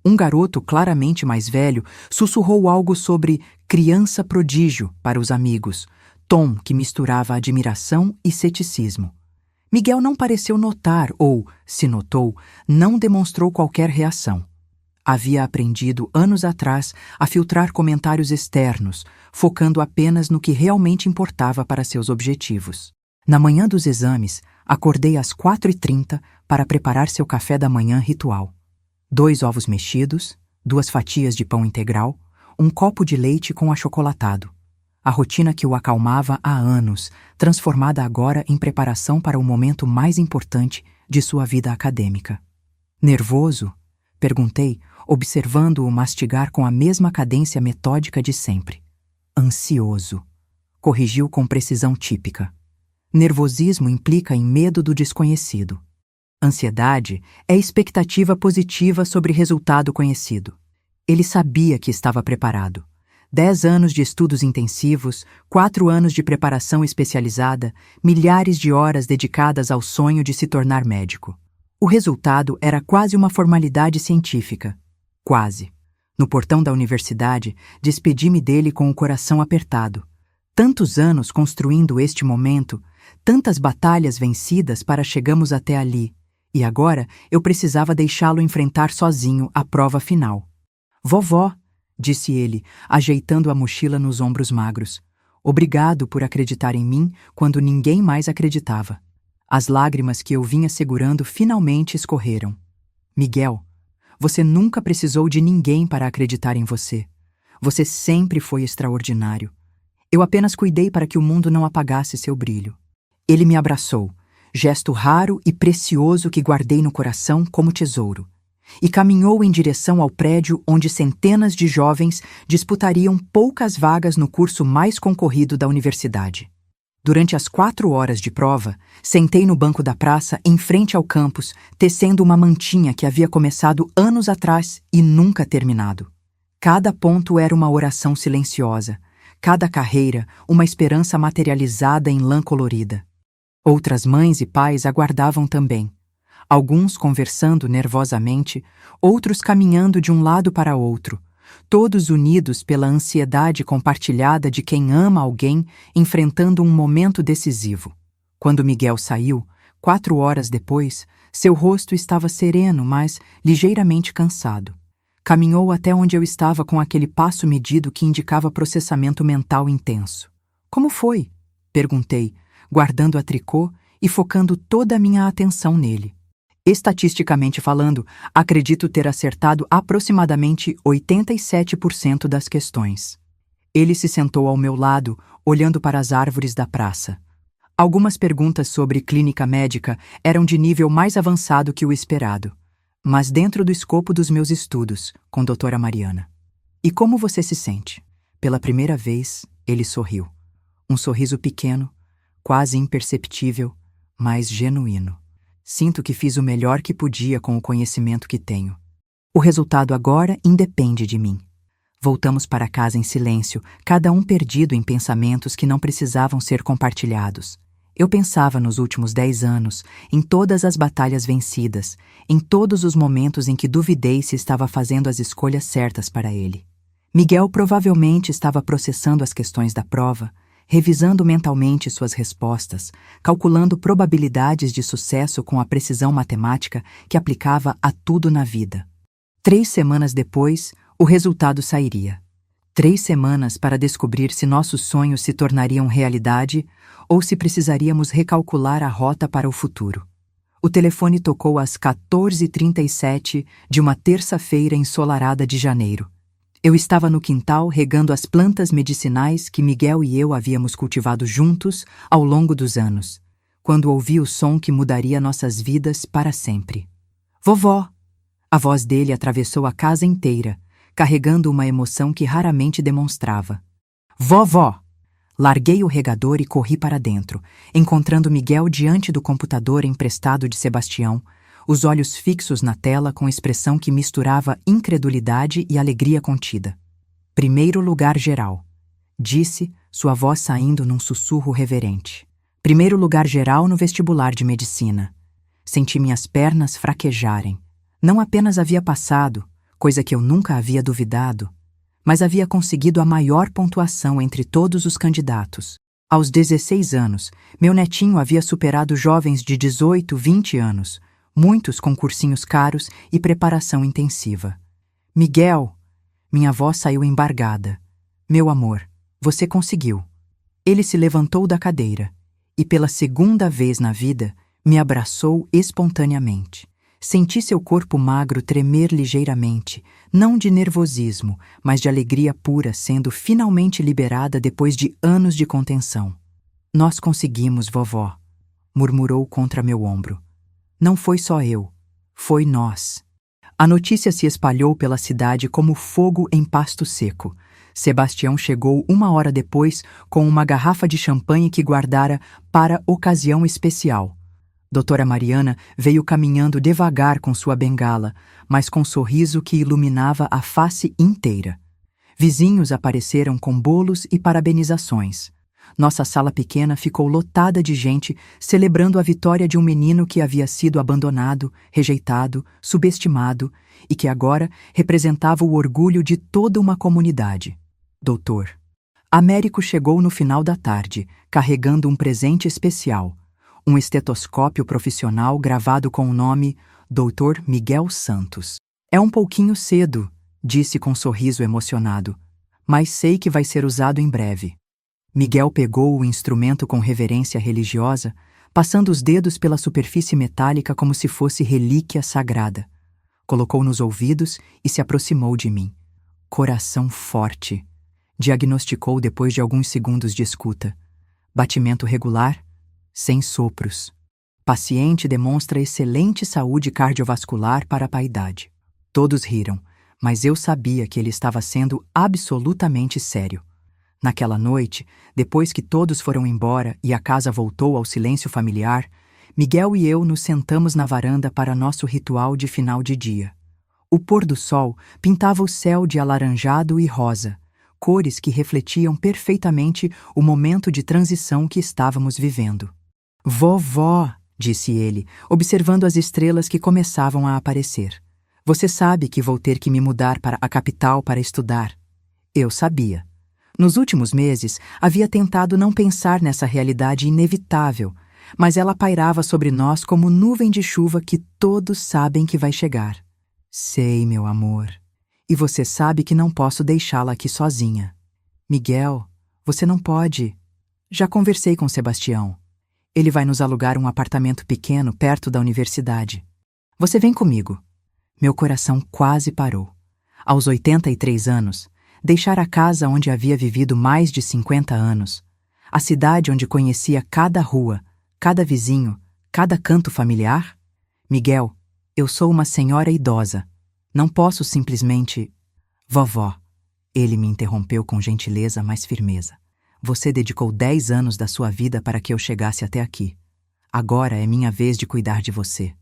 Um garoto claramente mais velho sussurrou algo sobre criança prodígio para os amigos, tom que misturava admiração e ceticismo. Miguel não pareceu notar ou, se notou, não demonstrou qualquer reação. Havia aprendido anos atrás a filtrar comentários externos, focando apenas no que realmente importava para seus objetivos. Na manhã dos exames, acordei às 4h30 para preparar seu café da manhã ritual. 2 ovos mexidos, 2 fatias de pão integral, um copo de leite com achocolatado. A rotina que o acalmava há anos, transformada agora em preparação para o momento mais importante de sua vida acadêmica. Nervoso? Perguntei, observando-o mastigar com a mesma cadência metódica de sempre. Ansioso. Corrigiu com precisão típica. Nervosismo implica em medo do desconhecido. Ansiedade é expectativa positiva sobre resultado conhecido. Ele sabia que estava preparado. 10 anos de estudos intensivos, 4 anos de preparação especializada, milhares de horas dedicadas ao sonho de se tornar médico. O resultado era quase uma formalidade científica. Quase. No portão da universidade, despedi-me dele com o coração apertado. Tantos anos construindo este momento, tantas batalhas vencidas para chegarmos até ali, e agora eu precisava deixá-lo enfrentar sozinho a prova final. Vovó, disse ele, ajeitando a mochila nos ombros magros. Obrigado por acreditar em mim quando ninguém mais acreditava. As lágrimas que eu vinha segurando finalmente escorreram. Miguel, você nunca precisou de ninguém para acreditar em você. Você sempre foi extraordinário. Eu apenas cuidei para que o mundo não apagasse seu brilho. Ele me abraçou, gesto raro e precioso que guardei no coração como tesouro, e caminhou em direção ao prédio onde centenas de jovens disputariam poucas vagas no curso mais concorrido da universidade. Durante as 4 horas de prova, sentei no banco da praça em frente ao campus, tecendo uma mantinha que havia começado anos atrás e nunca terminado. Cada ponto era uma oração silenciosa, cada carreira uma esperança materializada em lã colorida. Outras mães e pais aguardavam também. Alguns conversando nervosamente, outros caminhando de um lado para outro, todos unidos pela ansiedade compartilhada de quem ama alguém enfrentando um momento decisivo. Quando Miguel saiu, 4 horas depois, seu rosto estava sereno, mas ligeiramente cansado. Caminhou até onde eu estava com aquele passo medido que indicava processamento mental intenso. Como foi? Perguntei, guardando a tricô e focando toda a minha atenção nele. Estatisticamente falando, acredito ter acertado aproximadamente 87% das questões. Ele se sentou ao meu lado, olhando para as árvores da praça. Algumas perguntas sobre clínica médica eram de nível mais avançado que o esperado, mas dentro do escopo dos meus estudos, com doutora Mariana. E como você se sente? Pela primeira vez, ele sorriu. Um sorriso pequeno, quase imperceptível, mas genuíno. Sinto que fiz o melhor que podia com o conhecimento que tenho. O resultado agora independe de mim. Voltamos para casa em silêncio, cada um perdido em pensamentos que não precisavam ser compartilhados. Eu pensava nos últimos 10 anos, em todas as batalhas vencidas, em todos os momentos em que duvidei se estava fazendo as escolhas certas para ele. Miguel provavelmente estava processando as questões da prova, revisando mentalmente suas respostas, calculando probabilidades de sucesso com a precisão matemática que aplicava a tudo na vida. 3 semanas depois, o resultado sairia. 3 semanas para descobrir se nossos sonhos se tornariam realidade ou se precisaríamos recalcular a rota para o futuro. O telefone tocou às 14h37 de uma terça-feira ensolarada de janeiro. Eu estava no quintal regando as plantas medicinais que Miguel e eu havíamos cultivado juntos ao longo dos anos, quando ouvi o som que mudaria nossas vidas para sempre. Vovó! A voz dele atravessou a casa inteira, carregando uma emoção que raramente demonstrava. Vovó! Larguei o regador e corri para dentro, encontrando Miguel diante do computador emprestado de Sebastião, os olhos fixos na tela com expressão que misturava incredulidade e alegria contida. Primeiro lugar geral, disse, sua voz saindo num sussurro reverente. Primeiro lugar geral no vestibular de medicina. Senti minhas pernas fraquejarem. Não apenas havia passado, coisa que eu nunca havia duvidado, mas havia conseguido a maior pontuação entre todos os candidatos. Aos 16 anos, meu netinho havia superado jovens de 18, 20 anos, muitos com cursinhos caros e preparação intensiva. Miguel! Minha voz saiu embargada. Meu amor, você conseguiu. Ele se levantou da cadeira e, pela segunda vez na vida, me abraçou espontaneamente. Senti seu corpo magro tremer ligeiramente, não de nervosismo, mas de alegria pura sendo finalmente liberada depois de anos de contenção. Nós conseguimos, vovó, murmurou contra meu ombro. Não foi só eu, foi nós. A notícia se espalhou pela cidade como fogo em pasto seco. Sebastião chegou 1 hora depois com uma garrafa de champanhe que guardara para ocasião especial. Doutora Mariana veio caminhando devagar com sua bengala, mas com um sorriso que iluminava a face inteira. Vizinhos apareceram com bolos e parabenizações. Nossa sala pequena ficou lotada de gente celebrando a vitória de um menino que havia sido abandonado, rejeitado, subestimado e que agora representava o orgulho de toda uma comunidade. Doutor. Américo chegou no final da tarde, carregando um presente especial. Um estetoscópio profissional gravado com o nome Dr. Miguel Santos. É um pouquinho cedo, disse com um sorriso emocionado, mas sei que vai ser usado em breve. Miguel pegou o instrumento com reverência religiosa, passando os dedos pela superfície metálica como se fosse relíquia sagrada. Colocou nos ouvidos e se aproximou de mim. Coração forte, diagnosticou depois de alguns segundos de escuta. Batimento regular, sem sopros. Paciente demonstra excelente saúde cardiovascular para a idade. Todos riram, mas eu sabia que ele estava sendo absolutamente sério. Naquela noite, depois que todos foram embora e a casa voltou ao silêncio familiar, Miguel e eu nos sentamos na varanda para nosso ritual de final de dia. O pôr do sol pintava o céu de alaranjado e rosa, cores que refletiam perfeitamente o momento de transição que estávamos vivendo. Vovó, disse ele, observando as estrelas que começavam a aparecer. Você sabe que vou ter que me mudar para a capital para estudar. Eu sabia. Nos últimos meses, havia tentado não pensar nessa realidade inevitável, mas ela pairava sobre nós como nuvem de chuva que todos sabem que vai chegar. Sei, meu amor. E você sabe que não posso deixá-la aqui sozinha. Miguel, você não pode. Já conversei com Sebastião. Ele vai nos alugar um apartamento pequeno perto da universidade. Você vem comigo. Meu coração quase parou. Aos 83 anos, deixar a casa onde havia vivido mais de 50 anos, a cidade onde conhecia cada rua, cada vizinho, cada canto familiar? Miguel, eu sou uma senhora idosa. Não posso simplesmente... Vovó, ele me interrompeu com gentileza, mas firmeza. Você dedicou 10 anos da sua vida para que eu chegasse até aqui. Agora é minha vez de cuidar de você.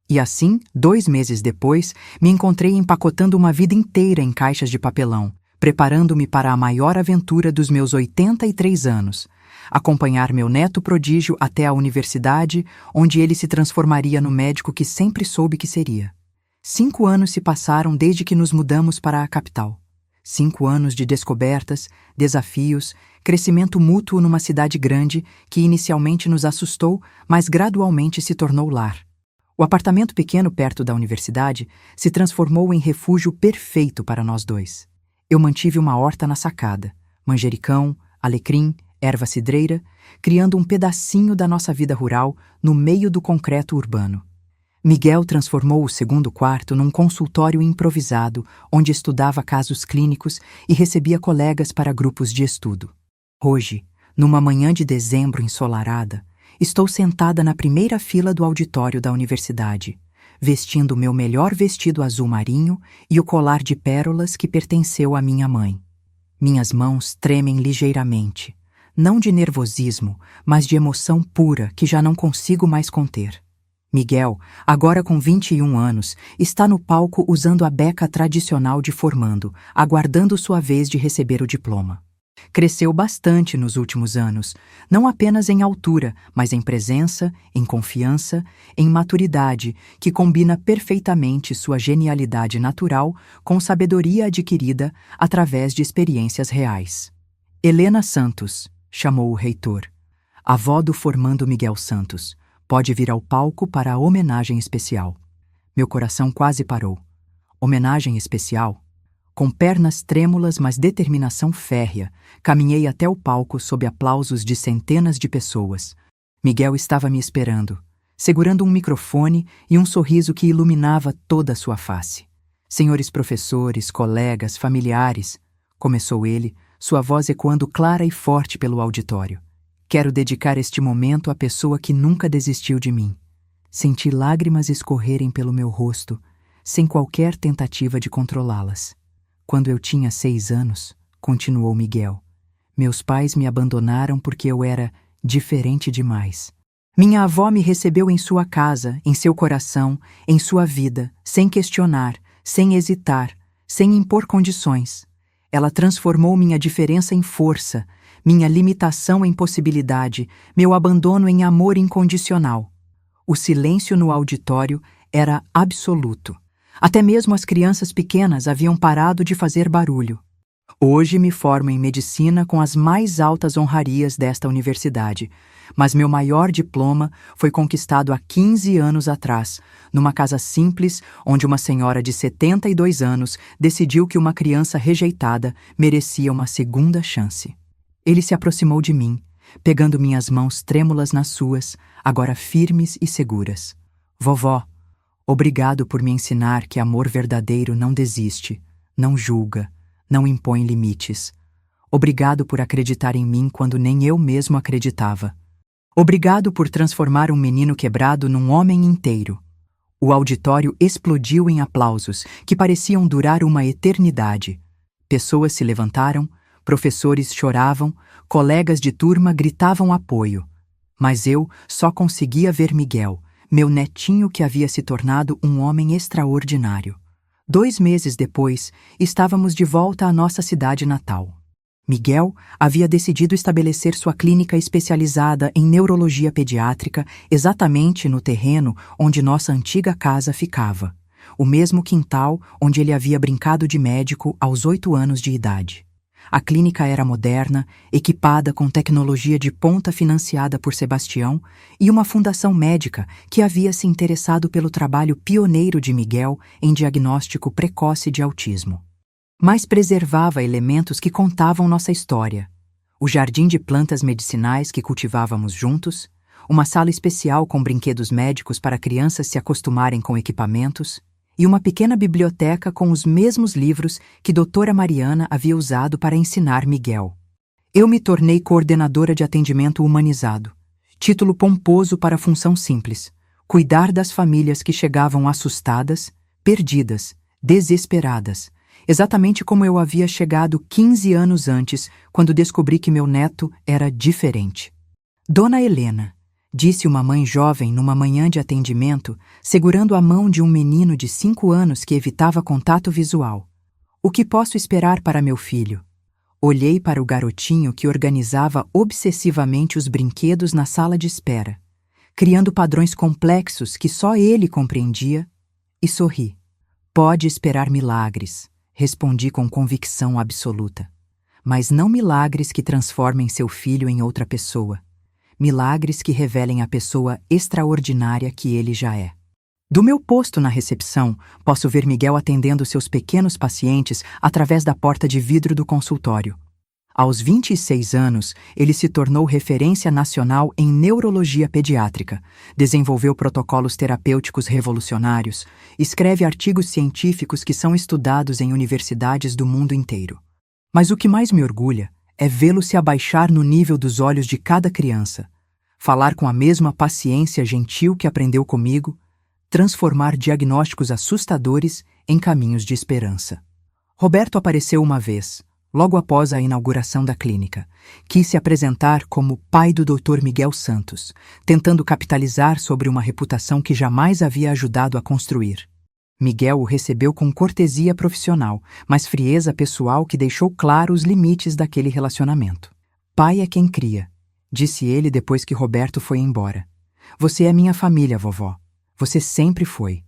E assim, 2 meses depois, me encontrei empacotando uma vida inteira em caixas de papelão, preparando-me para a maior aventura dos meus 83 anos, acompanhar meu neto prodígio até a universidade, onde ele se transformaria no médico que sempre soube que seria. 5 anos se passaram desde que nos mudamos para a capital. 5 anos de descobertas, desafios, crescimento mútuo numa cidade grande que inicialmente nos assustou, mas gradualmente se tornou lar. O apartamento pequeno perto da universidade se transformou em refúgio perfeito para nós dois. Eu mantive uma horta na sacada, manjericão, alecrim, erva cidreira, criando um pedacinho da nossa vida rural no meio do concreto urbano. Miguel transformou o segundo quarto num consultório improvisado, onde estudava casos clínicos e recebia colegas para grupos de estudo. Hoje, numa manhã de dezembro ensolarada, estou sentada na primeira fila do auditório da universidade, vestindo o meu melhor vestido azul marinho e o colar de pérolas que pertenceu à minha mãe. Minhas mãos tremem ligeiramente, não de nervosismo, mas de emoção pura que já não consigo mais conter. Miguel, agora com 21 anos, está no palco usando a beca tradicional de formando, aguardando sua vez de receber o diploma. Cresceu bastante nos últimos anos, não apenas em altura, mas em presença, em confiança, em maturidade, que combina perfeitamente sua genialidade natural com sabedoria adquirida através de experiências reais. Helena Santos, chamou o reitor, avó do formando Miguel Santos, pode vir ao palco para a homenagem especial. Meu coração quase parou. Homenagem especial? Com pernas trêmulas, mas determinação férrea, caminhei até o palco sob aplausos de centenas de pessoas. Miguel estava me esperando, segurando um microfone e um sorriso que iluminava toda a sua face. Senhores professores, colegas, familiares, começou ele, sua voz ecoando clara e forte pelo auditório. Quero dedicar este momento à pessoa que nunca desistiu de mim. Senti lágrimas escorrerem pelo meu rosto, sem qualquer tentativa de controlá-las. Quando eu tinha 6 anos, continuou Miguel, meus pais me abandonaram porque eu era diferente demais. Minha avó me recebeu em sua casa, em seu coração, em sua vida, sem questionar, sem hesitar, sem impor condições. Ela transformou minha diferença em força, minha limitação em possibilidade, meu abandono em amor incondicional. O silêncio no auditório era absoluto. Até mesmo as crianças pequenas haviam parado de fazer barulho. Hoje me formo em medicina com as mais altas honrarias desta universidade, mas meu maior diploma foi conquistado há 15 anos atrás, numa casa simples onde uma senhora de 72 anos decidiu que uma criança rejeitada merecia uma segunda chance. Ele se aproximou de mim, pegando minhas mãos trêmulas nas suas, agora firmes e seguras. Vovó, obrigado por me ensinar que amor verdadeiro não desiste, não julga, não impõe limites. Obrigado por acreditar em mim quando nem eu mesmo acreditava. Obrigado por transformar um menino quebrado num homem inteiro. O auditório explodiu em aplausos que pareciam durar uma eternidade. Pessoas se levantaram, professores choravam, colegas de turma gritavam apoio. Mas eu só conseguia ver Miguel, meu netinho que havia se tornado um homem extraordinário. 2 meses depois, estávamos de volta à nossa cidade natal. Miguel havia decidido estabelecer sua clínica especializada em neurologia pediátrica exatamente no terreno onde nossa antiga casa ficava, o mesmo quintal onde ele havia brincado de médico aos 8 anos de idade. A clínica era moderna, equipada com tecnologia de ponta financiada por Sebastião e uma fundação médica que havia se interessado pelo trabalho pioneiro de Miguel em diagnóstico precoce de autismo. Mas preservava elementos que contavam nossa história. O jardim de plantas medicinais que cultivávamos juntos, uma sala especial com brinquedos médicos para crianças se acostumarem com equipamentos, e uma pequena biblioteca com os mesmos livros que Doutora Mariana havia usado para ensinar Miguel. Eu me tornei coordenadora de atendimento humanizado, título pomposo para função simples, cuidar das famílias que chegavam assustadas, perdidas, desesperadas, exatamente como eu havia chegado 15 anos antes, quando descobri que meu neto era diferente. Dona Helena, disse uma mãe jovem numa manhã de atendimento, segurando a mão de um menino de 5 anos que evitava contato visual. O que posso esperar para meu filho? Olhei para o garotinho que organizava obsessivamente os brinquedos na sala de espera, criando padrões complexos que só ele compreendia, e sorri. Pode esperar milagres, respondi com convicção absoluta. Mas não milagres que transformem seu filho em outra pessoa. Milagres que revelem a pessoa extraordinária que ele já é. Do meu posto na recepção, posso ver Miguel atendendo seus pequenos pacientes através da porta de vidro do consultório. Aos 26 anos, ele se tornou referência nacional em neurologia pediátrica, desenvolveu protocolos terapêuticos revolucionários, escreve artigos científicos que são estudados em universidades do mundo inteiro. Mas o que mais me orgulha é vê-lo se abaixar no nível dos olhos de cada criança, falar com a mesma paciência gentil que aprendeu comigo, transformar diagnósticos assustadores em caminhos de esperança. Roberto apareceu uma vez, logo após a inauguração da clínica. Quis se apresentar como pai do Dr. Miguel Santos, tentando capitalizar sobre uma reputação que jamais havia ajudado a construir. Miguel o recebeu com cortesia profissional, mas frieza pessoal que deixou claro os limites daquele relacionamento. Pai é quem cria, disse ele depois que Roberto foi embora. Você é minha família, vovó. Você sempre foi.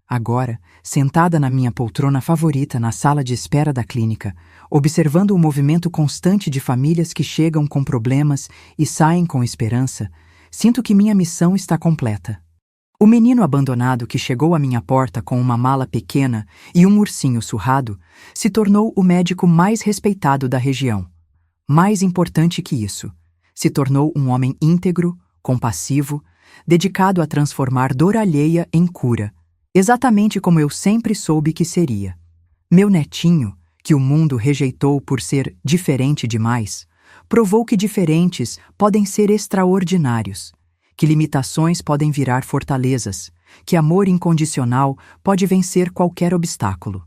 Agora, sentada na minha poltrona favorita na sala de espera da clínica, observando o movimento constante de famílias que chegam com problemas e saem com esperança, sinto que minha missão está completa. O menino abandonado que chegou à minha porta com uma mala pequena e um ursinho surrado se tornou o médico mais respeitado da região. Mais importante que isso, se tornou um homem íntegro, compassivo, dedicado a transformar dor alheia em cura, exatamente como eu sempre soube que seria. Meu netinho, que o mundo rejeitou por ser diferente demais, provou que diferentes podem ser extraordinários, que limitações podem virar fortalezas, que amor incondicional pode vencer qualquer obstáculo.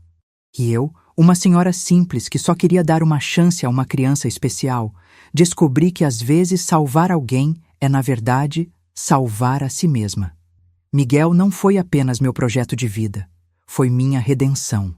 E eu, uma senhora simples que só queria dar uma chance a uma criança especial, descobri que às vezes salvar alguém é, na verdade, salvar a si mesma. Miguel não foi apenas meu projeto de vida, foi minha redenção.